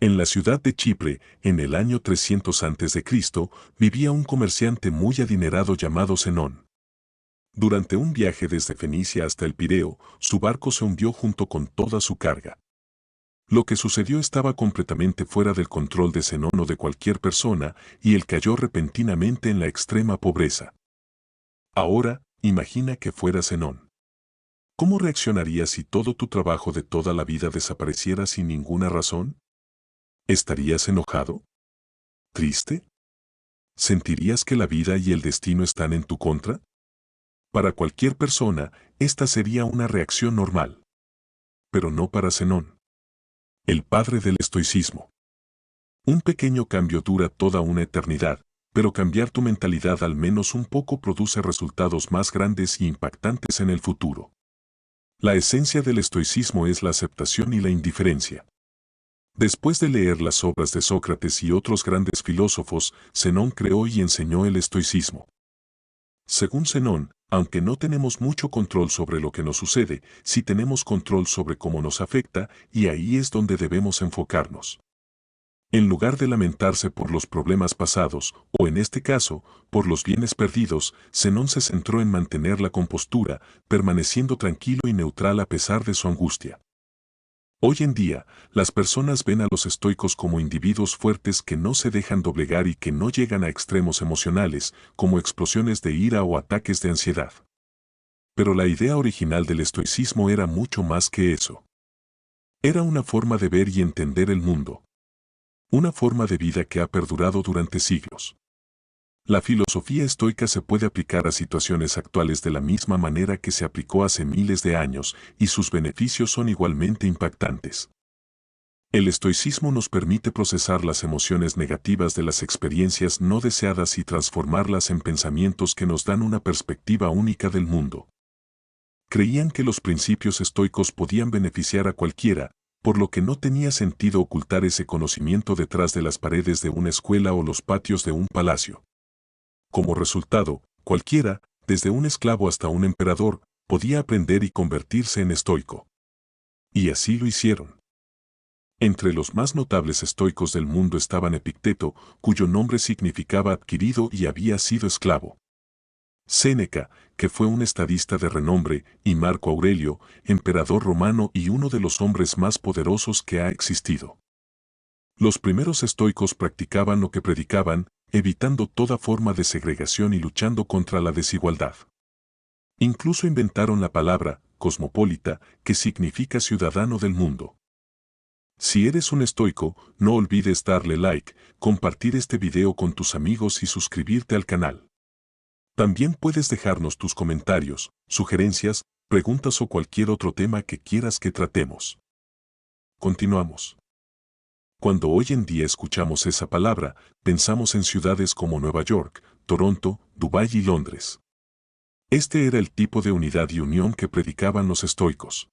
En la ciudad de Chipre, en el año 300 a.C., vivía un comerciante muy adinerado llamado Zenón. Durante un viaje desde Fenicia hasta el Pireo, su barco se hundió junto con toda su carga. Lo que sucedió estaba completamente fuera del control de Zenón o de cualquier persona, y él cayó repentinamente en la extrema pobreza. Ahora, imagina que fuera Zenón. ¿Cómo reaccionarías si todo tu trabajo de toda la vida desapareciera sin ninguna razón? ¿Estarías enojado? ¿Triste? ¿Sentirías que la vida y el destino están en tu contra? Para cualquier persona, esta sería una reacción normal. Pero no para Zenón, el padre del estoicismo. Un pequeño cambio dura toda una eternidad, pero cambiar tu mentalidad al menos un poco produce resultados más grandes y impactantes en el futuro. La esencia del estoicismo es la aceptación y la indiferencia. Después de leer las obras de Sócrates y otros grandes filósofos, Zenón creó y enseñó el estoicismo. Según Zenón, aunque no tenemos mucho control sobre lo que nos sucede, sí tenemos control sobre cómo nos afecta, y ahí es donde debemos enfocarnos. En lugar de lamentarse por los problemas pasados, o en este caso, por los bienes perdidos, Zenón se centró en mantener la compostura, permaneciendo tranquilo y neutral a pesar de su angustia. Hoy en día, las personas ven a los estoicos como individuos fuertes que no se dejan doblegar y que no llegan a extremos emocionales, como explosiones de ira o ataques de ansiedad. Pero la idea original del estoicismo era mucho más que eso. Era una forma de ver y entender el mundo. Una forma de vida que ha perdurado durante siglos. La filosofía estoica se puede aplicar a situaciones actuales de la misma manera que se aplicó hace miles de años, y sus beneficios son igualmente impactantes. El estoicismo nos permite procesar las emociones negativas de las experiencias no deseadas y transformarlas en pensamientos que nos dan una perspectiva única del mundo. Creían que los principios estoicos podían beneficiar a cualquiera, por lo que no tenía sentido ocultar ese conocimiento detrás de las paredes de una escuela o los patios de un palacio. Como resultado, cualquiera, desde un esclavo hasta un emperador, podía aprender y convertirse en estoico. Y así lo hicieron. Entre los más notables estoicos del mundo estaban Epicteto, cuyo nombre significaba adquirido y había sido esclavo. Séneca, que fue un estadista de renombre, y Marco Aurelio, emperador romano y uno de los hombres más poderosos que ha existido. Los primeros estoicos practicaban lo que predicaban, evitando toda forma de segregación y luchando contra la desigualdad. Incluso inventaron la palabra cosmopolita, que significa ciudadano del mundo. Si eres un estoico, no olvides darle like, compartir este video con tus amigos y suscribirte al canal. También puedes dejarnos tus comentarios, sugerencias, preguntas o cualquier otro tema que quieras que tratemos. Continuamos. Cuando hoy en día escuchamos esa palabra, pensamos en ciudades como Nueva York, Toronto, Dubái y Londres. Este era el tipo de unidad y unión que predicaban los estoicos.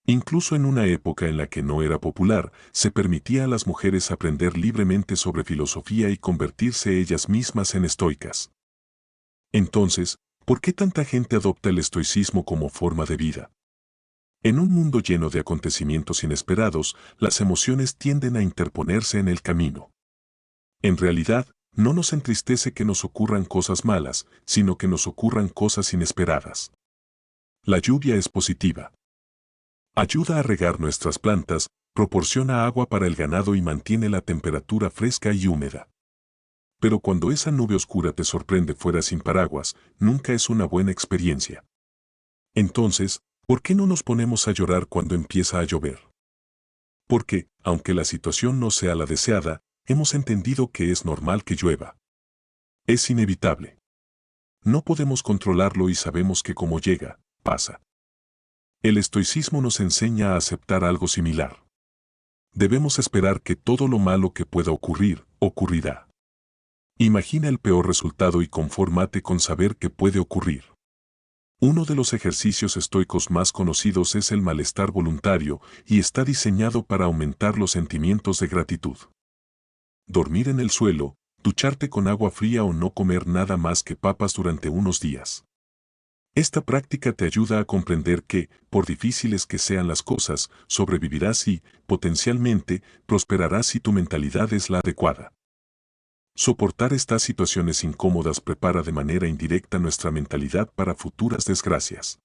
Incluso en una época en la que no era popular, se permitía a las mujeres aprender libremente sobre filosofía y convertirse ellas mismas en estoicas. Entonces, ¿por qué tanta gente adopta el estoicismo como forma de vida? En un mundo lleno de acontecimientos inesperados, las emociones tienden a interponerse en el camino. En realidad, no nos entristece que nos ocurran cosas malas, sino que nos ocurran cosas inesperadas. La lluvia es positiva. Ayuda a regar nuestras plantas, proporciona agua para el ganado y mantiene la temperatura fresca y húmeda. Pero cuando esa nube oscura te sorprende fuera sin paraguas, nunca es una buena experiencia. Entonces, ¿por qué no nos ponemos a llorar cuando empieza a llover? Porque, aunque la situación no sea la deseada, hemos entendido que es normal que llueva. Es inevitable. No podemos controlarlo y sabemos que como llega, pasa. El estoicismo nos enseña a aceptar algo similar. Debemos esperar que todo lo malo que pueda ocurrir, ocurrirá. Imagina el peor resultado y confórmate con saber que puede ocurrir. Uno de los ejercicios estoicos más conocidos es el malestar voluntario y está diseñado para aumentar los sentimientos de gratitud. Dormir en el suelo, ducharte con agua fría o no comer nada más que papas durante unos días. Esta práctica te ayuda a comprender que, por difíciles que sean las cosas, sobrevivirás y, potencialmente, prosperarás si tu mentalidad es la adecuada. Soportar estas situaciones incómodas prepara de manera indirecta nuestra mentalidad para futuras desgracias.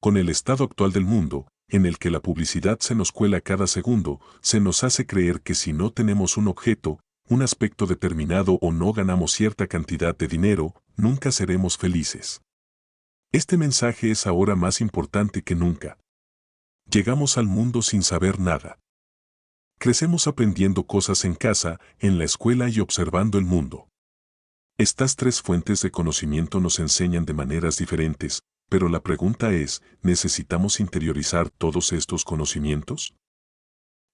Con el estado actual del mundo, en el que la publicidad se nos cuela cada segundo, se nos hace creer que si no tenemos un objeto, un aspecto determinado o no ganamos cierta cantidad de dinero, nunca seremos felices. Este mensaje es ahora más importante que nunca. Llegamos al mundo sin saber nada. Crecemos aprendiendo cosas en casa, en la escuela y observando el mundo. Estas tres fuentes de conocimiento nos enseñan de maneras diferentes, pero la pregunta es, ¿necesitamos interiorizar todos estos conocimientos?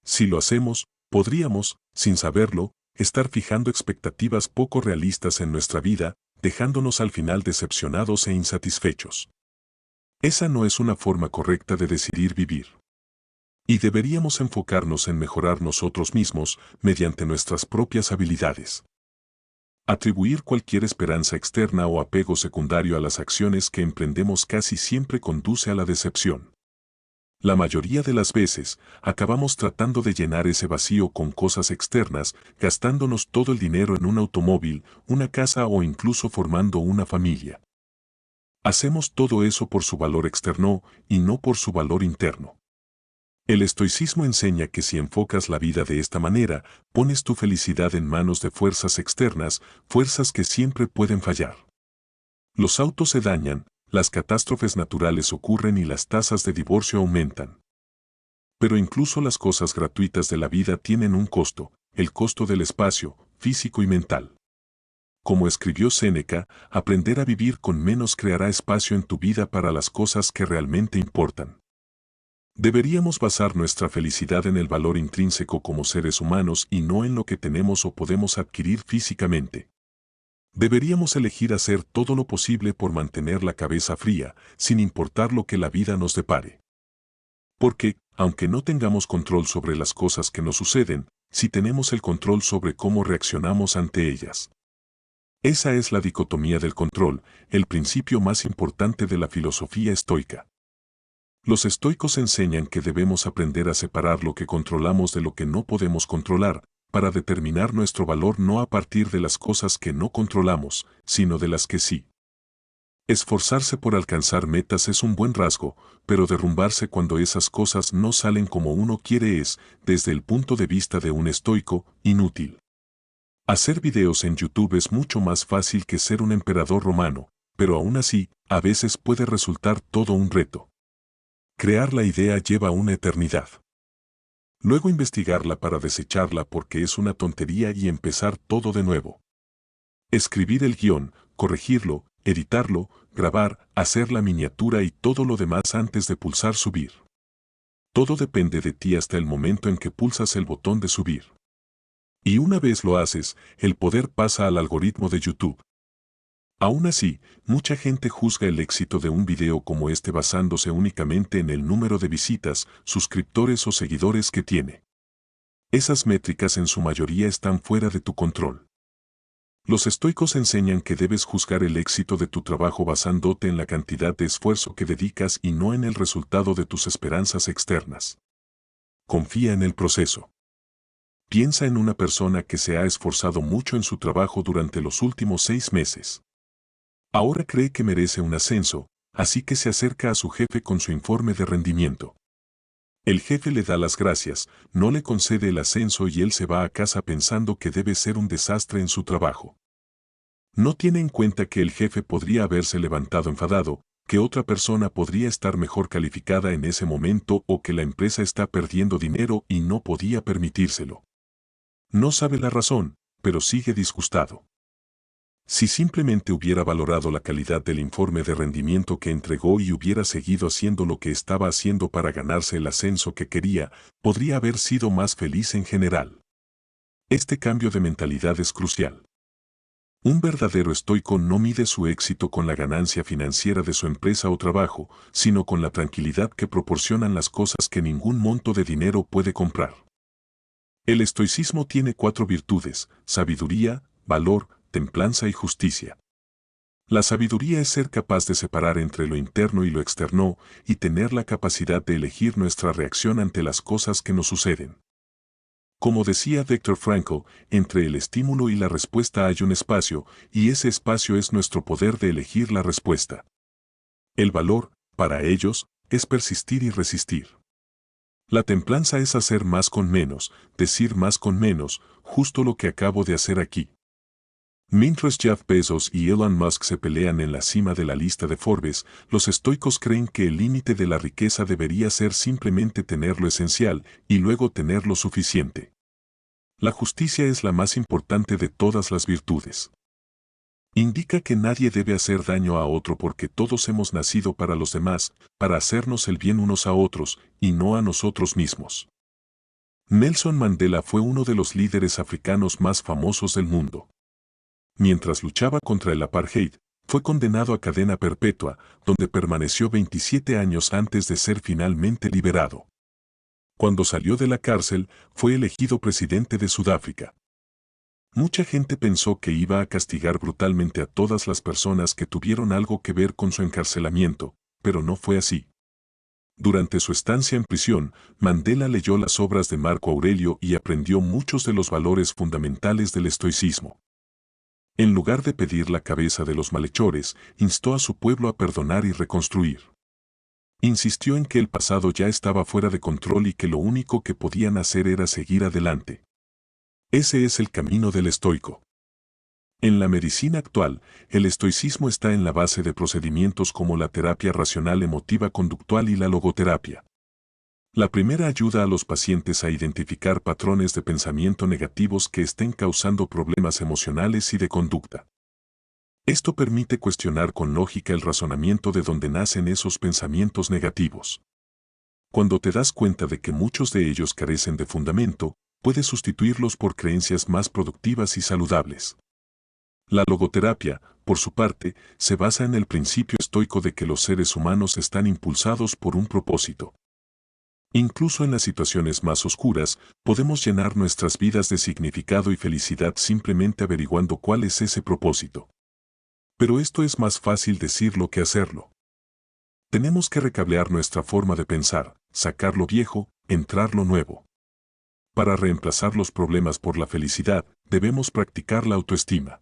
Si lo hacemos, podríamos, sin saberlo, estar fijando expectativas poco realistas en nuestra vida, dejándonos al final decepcionados e insatisfechos. Esa no es una forma correcta de decidir vivir. Y deberíamos enfocarnos en mejorar nosotros mismos mediante nuestras propias habilidades. Atribuir cualquier esperanza externa o apego secundario a las acciones que emprendemos casi siempre conduce a la decepción. La mayoría de las veces, acabamos tratando de llenar ese vacío con cosas externas, gastándonos todo el dinero en un automóvil, una casa o incluso formando una familia. Hacemos todo eso por su valor externo y no por su valor interno. El estoicismo enseña que si enfocas la vida de esta manera, pones tu felicidad en manos de fuerzas externas, fuerzas que siempre pueden fallar. Los autos se dañan, las catástrofes naturales ocurren y las tasas de divorcio aumentan. Pero incluso las cosas gratuitas de la vida tienen un costo, el costo del espacio, físico y mental. Como escribió Séneca, aprender a vivir con menos creará espacio en tu vida para las cosas que realmente importan. Deberíamos basar nuestra felicidad en el valor intrínseco como seres humanos y no en lo que tenemos o podemos adquirir físicamente. Deberíamos elegir hacer todo lo posible por mantener la cabeza fría, sin importar lo que la vida nos depare. Porque, aunque no tengamos control sobre las cosas que nos suceden, sí tenemos el control sobre cómo reaccionamos ante ellas. Esa es la dicotomía del control, el principio más importante de la filosofía estoica. Los estoicos enseñan que debemos aprender a separar lo que controlamos de lo que no podemos controlar, para determinar nuestro valor no a partir de las cosas que no controlamos, sino de las que sí. Esforzarse por alcanzar metas es un buen rasgo, pero derrumbarse cuando esas cosas no salen como uno quiere es, desde el punto de vista de un estoico, inútil. Hacer videos en YouTube es mucho más fácil que ser un emperador romano, pero aún así, a veces puede resultar todo un reto. Crear la idea lleva una eternidad. Luego investigarla para desecharla porque es una tontería y empezar todo de nuevo. Escribir el guión, corregirlo, editarlo, grabar, hacer la miniatura y todo lo demás antes de pulsar subir. Todo depende de ti hasta el momento en que pulsas el botón de subir. Y una vez lo haces, el poder pasa al algoritmo de YouTube. Aún así, mucha gente juzga el éxito de un video como este basándose únicamente en el número de visitas, suscriptores o seguidores que tiene. Esas métricas en su mayoría están fuera de tu control. Los estoicos enseñan que debes juzgar el éxito de tu trabajo basándote en la cantidad de esfuerzo que dedicas y no en el resultado de tus esperanzas externas. Confía en el proceso. Piensa en una persona que se ha esforzado mucho en su trabajo durante los últimos 6 meses. Ahora cree que merece un ascenso, así que se acerca a su jefe con su informe de rendimiento. El jefe le da las gracias, no le concede el ascenso y él se va a casa pensando que debe ser un desastre en su trabajo. No tiene en cuenta que el jefe podría haberse levantado enfadado, que otra persona podría estar mejor calificada en ese momento o que la empresa está perdiendo dinero y no podía permitírselo. No sabe la razón, pero sigue disgustado. Si simplemente hubiera valorado la calidad del informe de rendimiento que entregó y hubiera seguido haciendo lo que estaba haciendo para ganarse el ascenso que quería, podría haber sido más feliz en general. Este cambio de mentalidad es crucial. Un verdadero estoico no mide su éxito con la ganancia financiera de su empresa o trabajo, sino con la tranquilidad que proporcionan las cosas que ningún monto de dinero puede comprar. El estoicismo tiene 4 virtudes: sabiduría, valor, templanza y justicia. La sabiduría es ser capaz de separar entre lo interno y lo externo y tener la capacidad de elegir nuestra reacción ante las cosas que nos suceden. Como decía Viktor Frankl, entre el estímulo y la respuesta hay un espacio, y ese espacio es nuestro poder de elegir la respuesta. El valor, para ellos, es persistir y resistir. La templanza es hacer más con menos, decir más con menos, justo lo que acabo de hacer aquí. Mientras Jeff Bezos y Elon Musk se pelean en la cima de la lista de Forbes, los estoicos creen que el límite de la riqueza debería ser simplemente tener lo esencial y luego tener lo suficiente. La justicia es la más importante de todas las virtudes. Indica que nadie debe hacer daño a otro porque todos hemos nacido para los demás, para hacernos el bien unos a otros y no a nosotros mismos. Nelson Mandela fue uno de los líderes africanos más famosos del mundo. Mientras luchaba contra el apartheid, fue condenado a cadena perpetua, donde permaneció 27 años antes de ser finalmente liberado. Cuando salió de la cárcel, fue elegido presidente de Sudáfrica. Mucha gente pensó que iba a castigar brutalmente a todas las personas que tuvieron algo que ver con su encarcelamiento, pero no fue así. Durante su estancia en prisión, Mandela leyó las obras de Marco Aurelio y aprendió muchos de los valores fundamentales del estoicismo. En lugar de pedir la cabeza de los malhechores, instó a su pueblo a perdonar y reconstruir. Insistió en que el pasado ya estaba fuera de control y que lo único que podían hacer era seguir adelante. Ese es el camino del estoico. En la medicina actual, el estoicismo está en la base de procedimientos como la terapia racional emotiva conductual y la logoterapia. La primera ayuda a los pacientes a identificar patrones de pensamiento negativos que estén causando problemas emocionales y de conducta. Esto permite cuestionar con lógica el razonamiento de dónde nacen esos pensamientos negativos. Cuando te das cuenta de que muchos de ellos carecen de fundamento, puedes sustituirlos por creencias más productivas y saludables. La logoterapia, por su parte, se basa en el principio estoico de que los seres humanos están impulsados por un propósito. Incluso en las situaciones más oscuras, podemos llenar nuestras vidas de significado y felicidad simplemente averiguando cuál es ese propósito. Pero esto es más fácil decirlo que hacerlo. Tenemos que recablear nuestra forma de pensar, sacar lo viejo, entrar lo nuevo. Para reemplazar los problemas por la felicidad, debemos practicar la autoestima.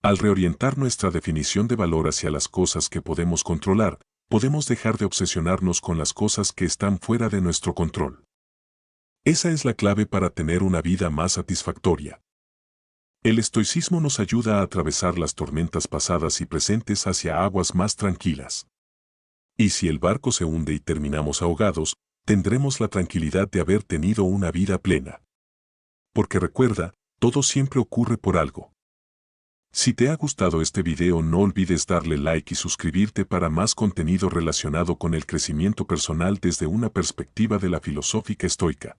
Al reorientar nuestra definición de valor hacia las cosas que podemos controlar, podemos dejar de obsesionarnos con las cosas que están fuera de nuestro control. Esa es la clave para tener una vida más satisfactoria. El estoicismo nos ayuda a atravesar las tormentas pasadas y presentes hacia aguas más tranquilas. Y si el barco se hunde y terminamos ahogados, tendremos la tranquilidad de haber tenido una vida plena. Porque recuerda, todo siempre ocurre por algo. Si te ha gustado este video no olvides darle like y suscribirte para más contenido relacionado con el crecimiento personal desde una perspectiva de la filosófica estoica.